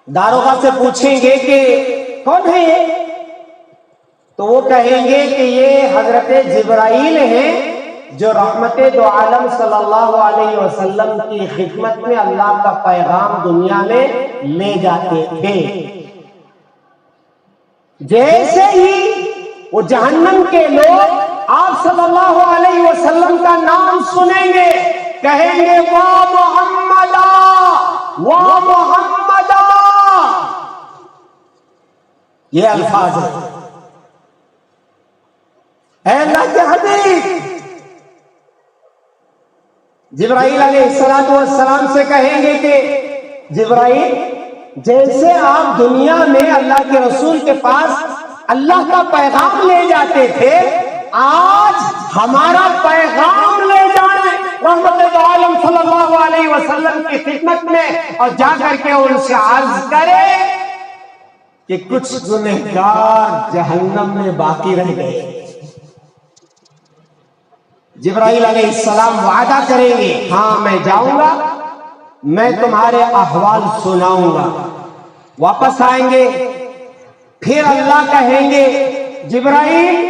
داروغہ سے پوچھیں گے کہ کون ہے یہ؟ تو وہ کہیں گے کہ یہ حضرت جبرائیل ہیں جو رحمت دو عالم صلی اللہ علیہ وسلم کی خدمت میں اللہ کا پیغام دنیا میں لے جاتے تھے. جیسے ہی وہ جہنم کے لوگ آپ صلی اللہ علیہ وسلم کا نام سنیں گے کہیں گے وا محمدا وا محمدا، یہ الفاظ ہیں۔ اے اللہ کے حبیب، جبرائیل علیہ السلام سے کہیں گے کہ جبرائیل، جیسے آپ دنیا میں اللہ کے رسول کے پاس اللہ کا پیغام لے جاتے تھے، آج ہمارا پیغام لے جائیں رحمت عالم صلی اللہ علیہ وسلم کی خدمت میں، اور جا کر کے ان سے عرض کرے کہ کچھ گنہگار جہنم میں باقی رہ گئے۔ جبرائیل علیہ السلام وعدہ کریں گے، ہاں میں جاؤں گا، میں تمہارے احوال سناؤں گا۔ واپس آئیں گے، پھر اللہ کہیں گے جبرائیل،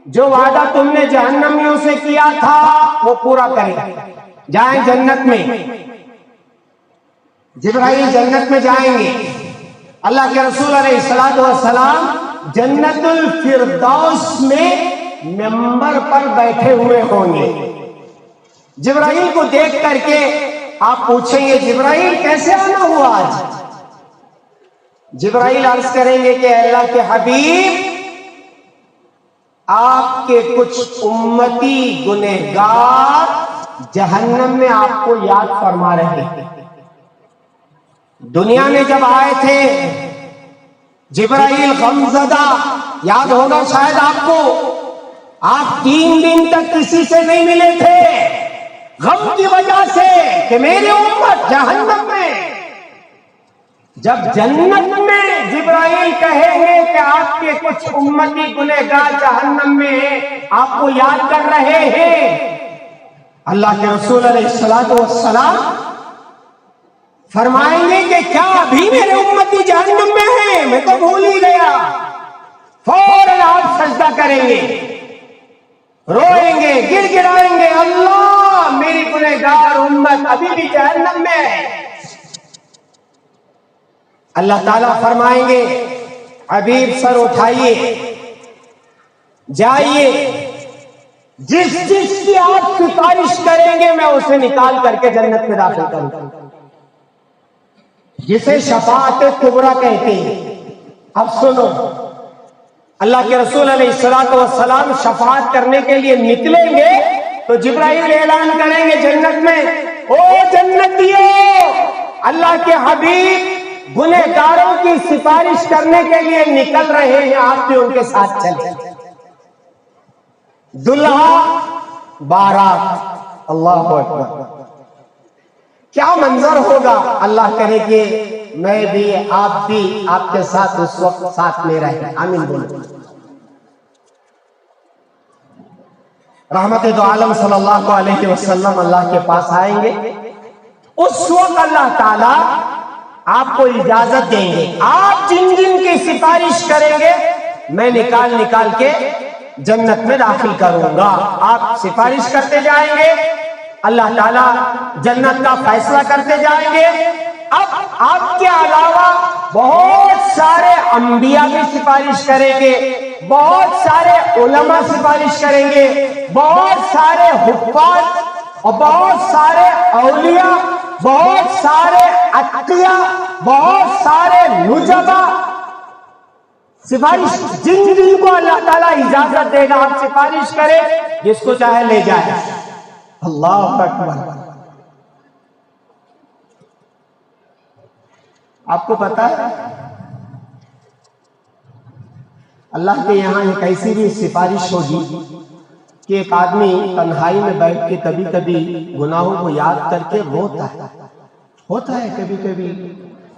جو وعدہ تم نے جہنمیوں سے کیا تھا وہ پورا کریں، جائیں جنت میں۔ جبرائیل جنت میں جائیں گے، اللہ کے رسول علیہ السلام جنت الفردوس میں ممبر پر بیٹھے ہوئے ہوں گے۔ جبرائیل کو دیکھ کر کے آپ پوچھیں گے جبرائیل کیسے آنا ہوا آج؟ جبرائیل عرض کریں گے کہ اللہ کے حبیب، آپ کے کچھ امتی گنہگار جہنم میں آپ کو یاد فرما رہے ہیں۔ دنیا میں جب آئے تھے جبرائیل غمزدہ، یاد ہوگا شاید آپ کو، آپ 3 دن تک کسی سے نہیں ملے تھے غم کی وجہ سے کہ میری امت جہنم میں۔ جب جنت میں جبرائیل کہیں گے کہ آپ کے کچھ امتی گنہگار جہنم میں ہیں، آپ کو یاد کر رہے ہیں، اللہ کے رسول علیہ السلام فرمائیں گے کہ کیا ابھی میرے امتی جہنم میں ہیں؟ میں تو بھول ہی گیا۔ فوراً آپ سجدہ کریں گے، روئیں گے، گر گرائیں گے، اللہ میری گنہگار امت ابھی بھی جہنم میں ہے۔ اللہ تعالیٰ فرمائیں گے حبیب سر اٹھائیے، جائیے، جس کی آپ سفارش کریں گے میں اسے نکال کر کے جنت میں داخل کروں گا، جسے شفاعت کبریٰ کہتے ہیں۔ اب سنو، اللہ کے رسول علیہ السلام شفاعت کرنے کے لیے نکلیں گے تو جبرائیل اعلان کریں گے جنت میں، او جنتیوں، اللہ کے حبیب گنہگاروں کی سفارش کرنے کے لیے نکل رہے ہیں، آپ بھی ان کے ساتھ چلیں۔ دلہا بارات، اللہ اکبر، کیا منظر ہوگا! اللہ کرے کہ میں بھی آپ بھی آپ کے ساتھ اس وقت ساتھ میں رہیں، آمین بولو۔ رحمت دو عالم صلی اللہ علیہ وسلم اللہ کے پاس آئیں گے، اس وقت اللہ تعالی آپ کو اجازت دیں گے، آپ جن جن کی سفارش کریں گے میں نکال کے جنت میں داخل کروں گا۔ آپ سفارش کرتے جائیں گے، اللہ تعالیٰ جنت کا فیصلہ کرتے جائیں گے۔ اب آپ کے علاوہ بہت سارے انبیاء بھی سفارش کریں گے، بہت سارے علماء سفارش کریں گے، بہت سارے حفاظ اور بہت سارے اولیاء، بہت سارے اتقیاء، بہت سارے نجبا سفارش، جن کو اللہ تعالیٰ اجازت دے گا آپ سفارش کریں، جس کو چاہے لے جائے۔ اللہ اکبر! آپ کو پتا ہے اللہ کے یہاں ایک ایسی بھی سفارش ہوگی کہ ایک آدمی تنہائی میں بیٹھ کے کبھی کبھی گناہوں کو یاد کر کے روتا ہے، ہوتا ہے کبھی کبھی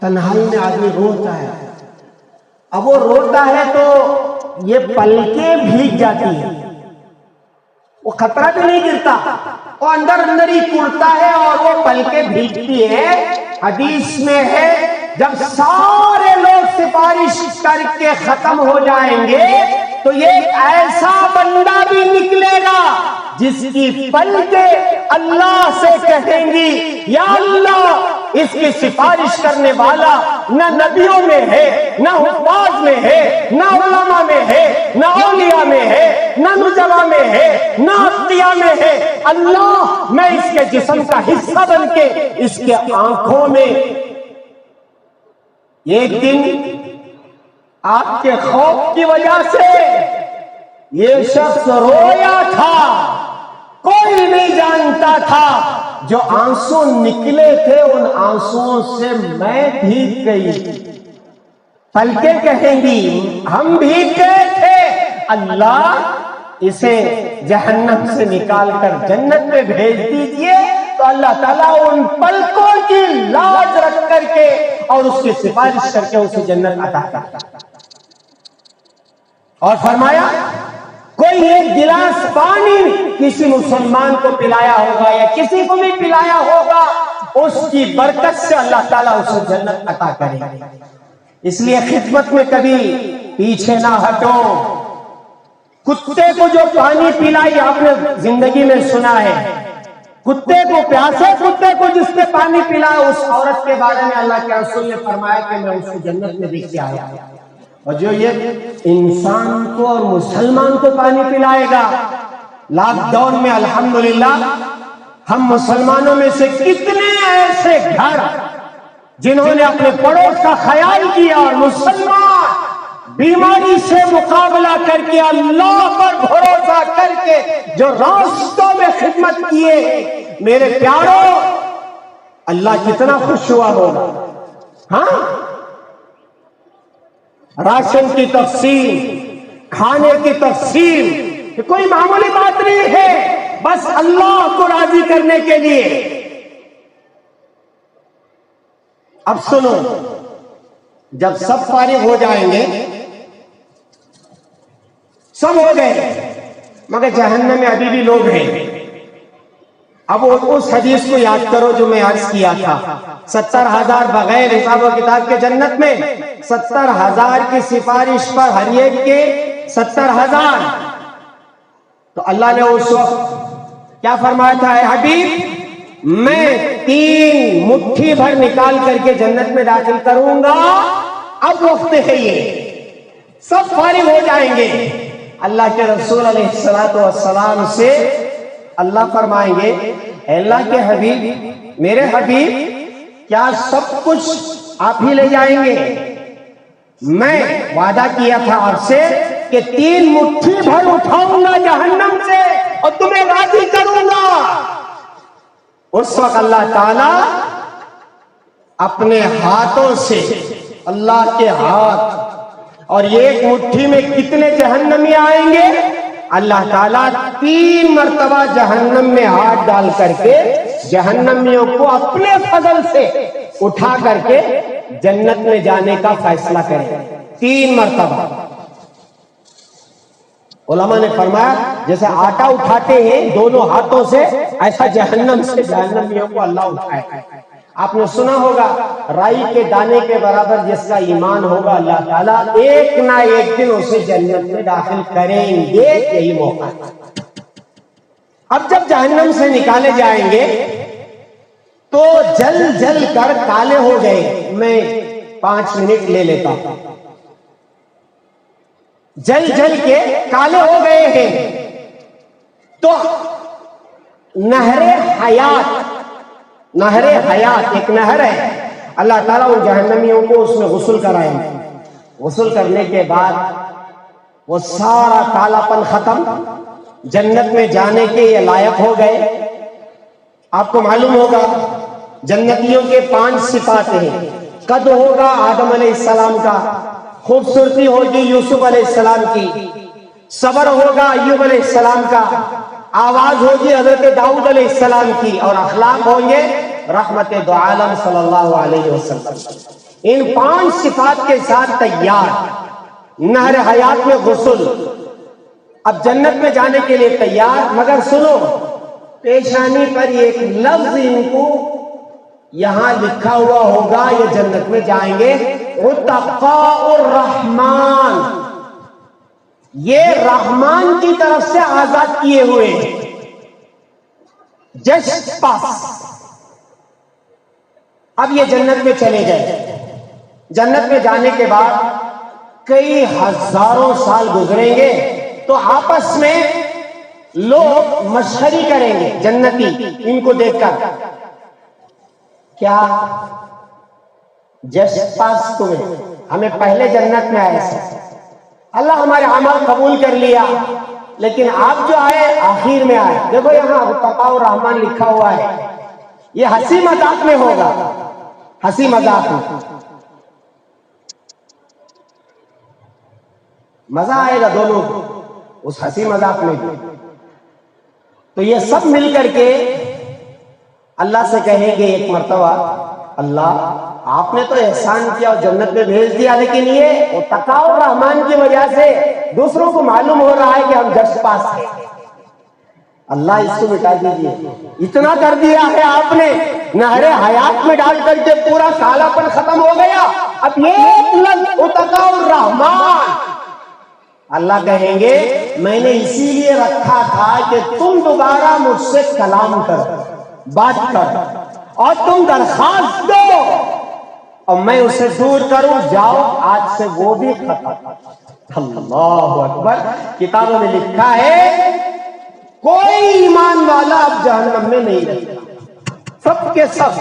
تنہائی میں آدمی روتا ہے۔ اب وہ روتا ہے تو یہ پلکیں بھیگ جاتی ہیں، وہ خطرہ بھی نہیں گرتا، وہ اندر ہی کڑتا ہے اور وہ پلکیں بھیگتی ہے۔ حدیث میں ہے جب سارے لوگ سفارش کر کے ختم ہو جائیں گے تو یہ ایسا بندہ بھی نکلے گا جس کی پلکیں اللہ سے کہیں گی یا اللہ اس کی سفارش کرنے والا نہ نبیوں میں ہے، نہ حفاظ میں ہے، نہ علماء میں ہے، نہ اولیاء میں ہے، نہ نجبا میں ہے، نہ اتقیاء میں ہے۔ اللہ میں اس کے جسم کا حصہ بن کے اس کے آنکھوں میں ایک دن آپ کے خوف کی وجہ سے یہ شخص رویا تھا، کوئی نہیں جانتا تھا، جو آنسو نکلے تھے ان آنسوؤں سے میں بھیگ گئی۔ پلکیں کہیں گی ہم بھیگ گئے تھے، اللہ اسے جہنم سے نکال کر جنت میں بھیج دیجئے، تو اللہ تعالیٰ ان پلکوں کی لاج رکھ کر کے اور اس کی سفارش کر کے اسے جنت عطا کرتا۔ اور فرمایا کوئی ایک گلاس پانی کسی مسلمان کو پلایا ہوگا یا کسی کو بھی پلایا ہوگا، اس کی برکت سے اللہ تعالیٰ اسے جنت عطا کرے گا۔ اس لیے خدمت میں کبھی پیچھے نہ ہٹو۔ کتے کو جو پانی پلائی آپ نے زندگی میں سنا ہے، کتے کو، پیاسے کتے کو جس نے پانی پلایا، اس عورت کے بارے میں اللہ کے رسول نے فرمایا کہ میں اس کو جنت میں دیکھ کے آیا۔ اور جو یہ انسان کو اور مسلمان کو پانی پلائے گا، لاک ڈاؤن میں الحمدللہ ہم مسلمانوں میں سے کتنے ایسے گھر جنہوں نے اپنے پڑوس کا خیال کیا، اور مسلمان بیماری سے مقابلہ کر کے اللہ پر بھروسہ کر کے جو راستوں میں خدمت کیے، میرے پیاروں اللہ کتنا خوش ہوا ہوگا۔ ہاں، راشن کی تقسیم، کھانے کی تقسیم، یہ کوئی معمولی بات نہیں ہے، بس اللہ کو راضی کرنے کے لیے۔ اب سنو، جب سب فارغ ہو جائیں گے، سب ہو گئے، مگر جہنم میں ابھی بھی لوگ ہیں۔ اب اس حدیث کو یاد کرو جو میں عرض کیا تھا، 70,000 بغیر حساب و کتاب کے جنت میں، 70,000 کی سفارش پر ہر ایک کے 70,000۔ تو اللہ نے اس وقت کیا فرمایا تھا، اے حبیب میں 3 مٹھی بھر نکال کر کے جنت میں داخل کروں گا۔ اب وقت ہے، یہ سب فارغ ہو جائیں گے۔ اللہ کے رسول علیہ السلام سے اللہ فرمائیں گے، اے اللہ کے حبیب، میرے حبیب، کیا سب کچھ آپ ہی لے جائیں گے؟ میں وعدہ کیا تھا آپ سے کہ 3 مٹھی بھر اٹھاؤں گا جہنم سے اور تمہیں راضی کروں گا۔ اس وقت اللہ تعالی اپنے ہاتھوں سے، اللہ کے ہاتھ، اور ایک مٹھی میں کتنے جہنمی آئیں گے؟ اللہ تعالیٰ 3 مرتبہ جہنم میں ہاتھ ڈال کر کے جہنمیوں کو اپنے فضل سے اٹھا کر کے جنت میں جانے کا فیصلہ کرے، 3 مرتبہ۔ علماء نے فرمایا جیسے آٹا اٹھاتے ہیں دونوں ہاتھوں سے، ایسا جہنم سے جہنمیوں کو اللہ اٹھائے۔ آپ نے سنا ہوگا رائی کے دانے کے برابر جس کا ایمان ہوگا، اللہ تعالیٰ ایک نہ ایک دن اسے جنت میں داخل کریں گے، یہی موقع ہے۔ اب جب جہنم سے نکالے جائیں گے تو جل جل کر کالے ہو گئے، میں 5 منٹ لے لیتا ہوں، جل جل کے کالے ہو گئے ہیں، تو نہر حیات ایک نہر ہے، اللہ تعالیٰ ان جہنمیوں کو اس میں غسل کرائیں گے۔ غسل کرنے کے بعد وہ سارا کالا پن ختم، جنت میں جانے کے یہ لائق ہو گئے۔ آپ کو معلوم ہوگا جنتیوں کے 5 صفات ہیں، قد ہوگا آدم علیہ السلام کا، خوبصورتی ہوگی یوسف علیہ السلام کی، صبر ہوگا ایوب علیہ السلام کا، آواز ہوگی حضرت داؤد علیہ السلام کی، اور اخلاق ہوں گے رحمت دو عالم صلی اللہ علیہ وسلم۔ ان 5 صفات کے ساتھ تیار، نہر حیات میں غسل، اب جنت میں جانے کے لیے تیار۔ مگر سنو، پیشانی پر ایک لفظ ان کو یہاں لکھا ہوا ہوگا، یہ جنت میں جائیں گے، عتقاء الرحمن، یہ رحمان کی طرف سے آزاد کیے ہوئے، جسٹ پاس۔ اب یہ جنت میں چلے گئے. جنت میں جانے کے بعد کئی ہزاروں سال گزریں گے تو آپس میں لوگ مشہری کریں گے جنتی ان کو دیکھ کر. کیا جس پاس تمہیں ہمیں پہلے جنت میں آئے تھے, اللہ ہمارے عمل قبول کر لیا, لیکن آپ جو آئے آخر میں آئے. دیکھو یہاں تقا الرحمان لکھا ہوا ہے, یہ ہنسی مذاق میں ہوگا, ہنسی مذاق میں مزہ آئے گا دونوں اس ہنسی مذاق میں بھی. تو یہ سب مل کر کے اللہ سے کہیں گے ایک مرتبہ, اللہ آپ نے تو احسان کیا اور جنت میں بھیج دیا, لیکن یہ تقا الرحمان کی وجہ سے دوسروں کو معلوم ہو رہا ہے کہ ہم جس پاس ہیں. اللہ اس کو مٹا دیجیے. اتنا کر دیا ہے آپ نے, نہر حیات میں ڈال کر کے پورا کالا پن ختم ہو گیا. اب ایک لفظ تقا الرحمان, اللہ کہیں گے میں نے اسی لیے رکھا تھا کہ تم دوبارہ مجھ سے کلام کر, بات کر, اور تم درخواست دو اور میں اسے دور کروں. جاؤ آج سے وہ بھی ختم. اللہ اکبر. کتابوں میں لکھا ہے کوئی ایمان والا اب جہنم میں نہیں رہتا, سب کے سب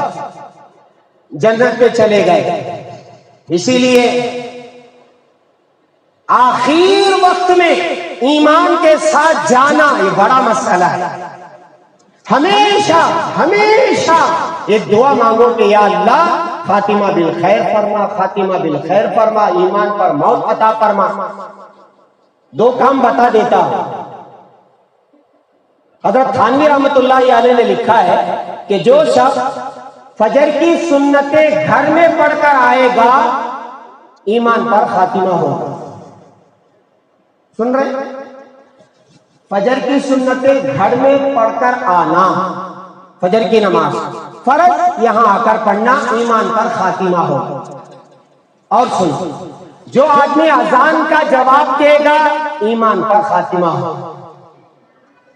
جنت میں چلے گئے. اسی لیے آخر وقت میں ایمان کے ساتھ جانا یہ بڑا مسئلہ ہے. ہمیشہ ہمیشہ یہ دعا مانگو کہ یا اللہ خاتمہ بالخیر فرما, خاتمہ بالخیر فرما, ایمان پر موت عطا فرما. دو کام بتا دیتا ہوں. حضرت تھانوی رحمت اللہ علیہ نے لکھا ہے کہ جو شخص فجر کی سنتیں گھر میں پڑھ کر آئے گا ایمان پر خاتمہ ہوگا. سن رہے؟ فجر کی سنتیں گھر میں پڑھ کر آنا, فجر کی نماز فرض یہاں آ کر پڑھنا, ایمان پر خاتمہ ہوگا. اور سنو, جو آدمی اذان کا جواب دے گا ایمان پر خاتمہ ہوگا.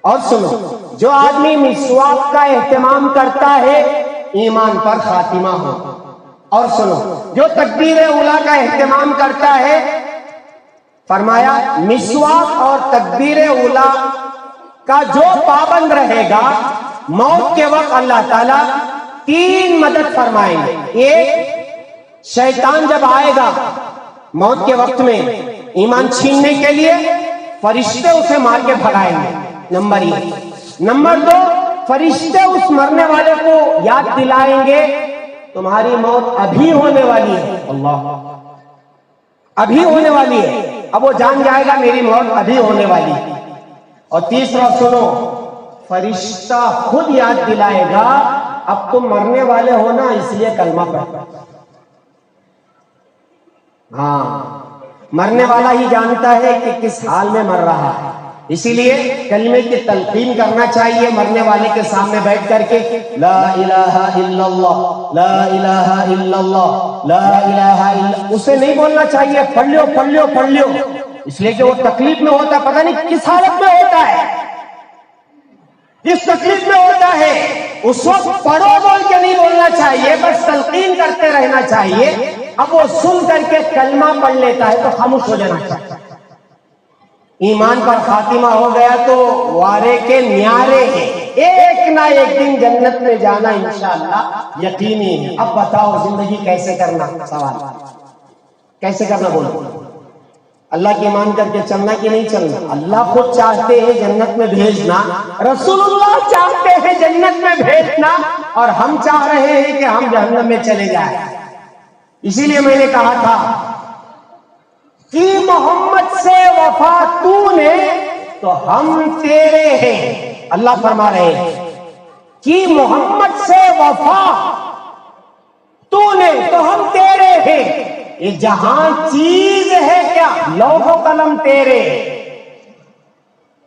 اور سنو, جو آدمی مسواک کا اہتمام کرتا ہے ایمان پر خاتمہ ہوگا. اور سنو, جو تکبیر اولیٰ کا اہتمام کرتا ہے, فرمایا مسواک اور تکبیر اولیٰ کا جو پابند رہے گا موت کے وقت اللہ تعالیٰ 3 مدد فرمائیں گے. ایک, شیطان جب آئے گا موت کے وقت میں ایمان چھیننے کے لیے, فرشتے اسے مار کے بھگائیں گے, نمبر 1. نمبر 2, فرشتے اس مرنے والے کو یاد دلائیں گے تمہاری موت ابھی ہونے والی ہے, اللہ ابھی ہونے والی ہے. اب وہ جان جائے گا میری موت ابھی ہونے والی ہے. اور تیسرا سنو, فرشتہ خود یاد دلائے گا اب تم مرنے والے ہو نا, اس لیے کلمہ پڑھو. ہاں, مرنے والا ہی جانتا ہے کہ کس حال میں مر رہا ہے, اسی لیے کلمے کی تلقین کرنا چاہیے مرنے والے کے سامنے بیٹھ کر کے, لا الہ الا اللہ, لا الہ الا اللہ, لا الہ الا. اسے نہیں بولنا چاہیے پڑھ لیو پڑھ لیو پڑھ لیو, اس لیے کہ وہ تکلیف میں ہوتا ہے, پتہ نہیں کس حالت میں ہوتا ہے, کس تکلیف میں ہوتا ہے. اس وقت پڑھو بول کے نہیں بولنا چاہیے, بس تلقین کرتے رہنا چاہیے. اب وہ سن کر کے کلمہ پڑھ لیتا ہے تو خاموش ہو جانا چاہیے. ایمان پر خاتمہ ہو گیا تو وارے کے نیارے ہیں, ایک نہ ایک دن جنت میں جانا انشاءاللہ یقینی ہے. اب بتاؤ زندگی کیسے کرنا, سوال کیسے کرنا بولو. اللہ کی مان کر کے چلنا کہ نہیں چلنا؟ اللہ خود چاہتے ہیں جنت میں بھیجنا, رسول اللہ چاہتے ہیں جنت میں بھیجنا, اور ہم چاہ رہے ہیں کہ ہم جہنم میں چلے جائیں. اسی لیے میں نے کہا تھا کہ محمد سے وفا تو نے تو ہم تیرے ہیں. اللہ فرما رہے ہیں کہ محمد سے وفا تو نے تو ہم تیرے ہیں. یہ جہاں چیز ہے کیا, لوح و قلم تیرے,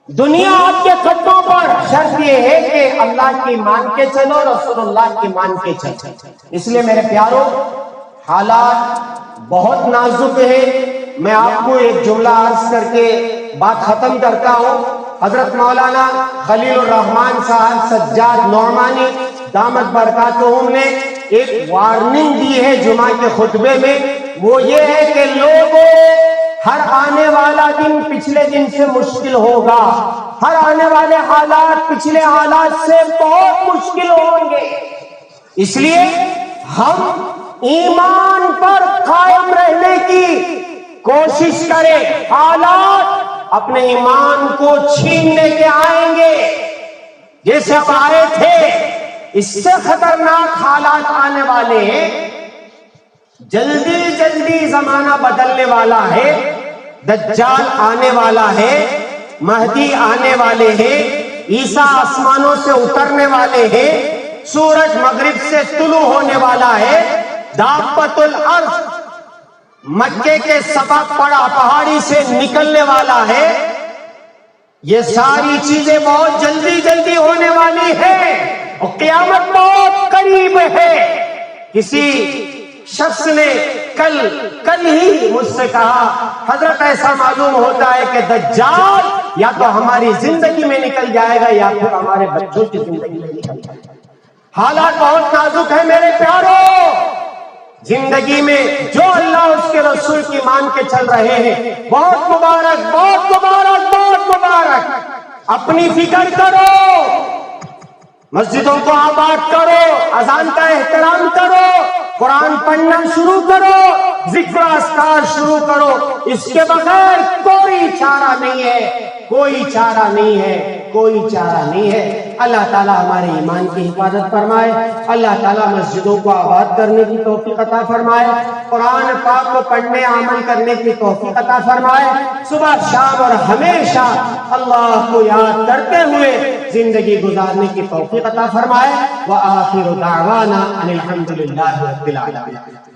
دنیا آپ کے خطوں پر. شرط یہ ہے کہ اللہ کی مان کے چلو, رسول اللہ کی مان کے چلو. اس لیے میرے پیاروں, حالات بہت نازک ہیں. میں آپ کو ایک جملہ عرض کر کے بات ختم کرتا ہوں. حضرت مولانا خلیل الرحمان صاحب سجاد نعمانی دامت برکاتہم نے ایک وارننگ دی ہے جمعہ کے خطبے میں، وہ یہ ہے کہ لوگوں، ہر آنے والا دن پچھلے دن سے مشکل ہوگا، ہر آنے والے حالات پچھلے حالات سے بہت مشکل ہوں گے، اس لیے ہم ایمان پر قائم رہنے کی کوشش کریں۔ حالات اپنے ایمان کو چھیننے کے آئیں گے، جیسے اب آئے تھے، اس سے خطرناک حالات آنے والے ہیں۔ جلدی جلدی زمانہ بدلنے والا ہے، دجال آنے والا ہے، مہدی آنے والے ہیں، عیسیٰ آسمانوں سے اترنے والے ہیں، سورج مغرب سے طلوع ہونے والا ہے، دابۃ الارض مکے کے صفا پڑا پہاڑی سے نکلنے والا ہے۔ یہ ساری چیزیں بہت جلدی جلدی ہونے والی ہے اور قیامت بہت قریب ہے۔ کسی شخص نے کل ہی مجھ سے کہا، حضرت ایسا معلوم ہوتا ہے کہ دجال یا تو ہماری زندگی میں نکل جائے گا یا پھر ہمارے بچوں کی زندگی میں نکل جائے گا۔ حالات بہت نازک ہیں میرے پیاروں، زندگی میں جو اللہ اس کے رسول کی مان کے چل رہے ہیں، بہت مبارک، بہت مبارک، بہت مبارک۔ اپنی فکر کرو، مسجدوں کو آباد کرو، اذان کا احترام کرو، قرآن پڑھنا شروع کرو، ذکر اذکار شروع کرو، اس کے بغیر کوئی چارہ نہیں ہے، کوئی چارہ نہیں ہے، کوئی چارہ نہیں ہے۔ اللہ تعالیٰ ہمارے ایمان کی حفاظت فرمائے، اللہ تعالیٰ مسجدوں کو آباد کرنے کی توفیق عطا فرمائے، قرآن پاک کو پڑھنے عمل کرنے کی توفیق عطا فرمائے، صبح شام اور ہمیشہ اللہ کو یاد کرتے ہوئے زندگی گزارنے کی توفیق عطا فرمائے۔ وآخر دعوانا ان الحمد للہ رب العالمین۔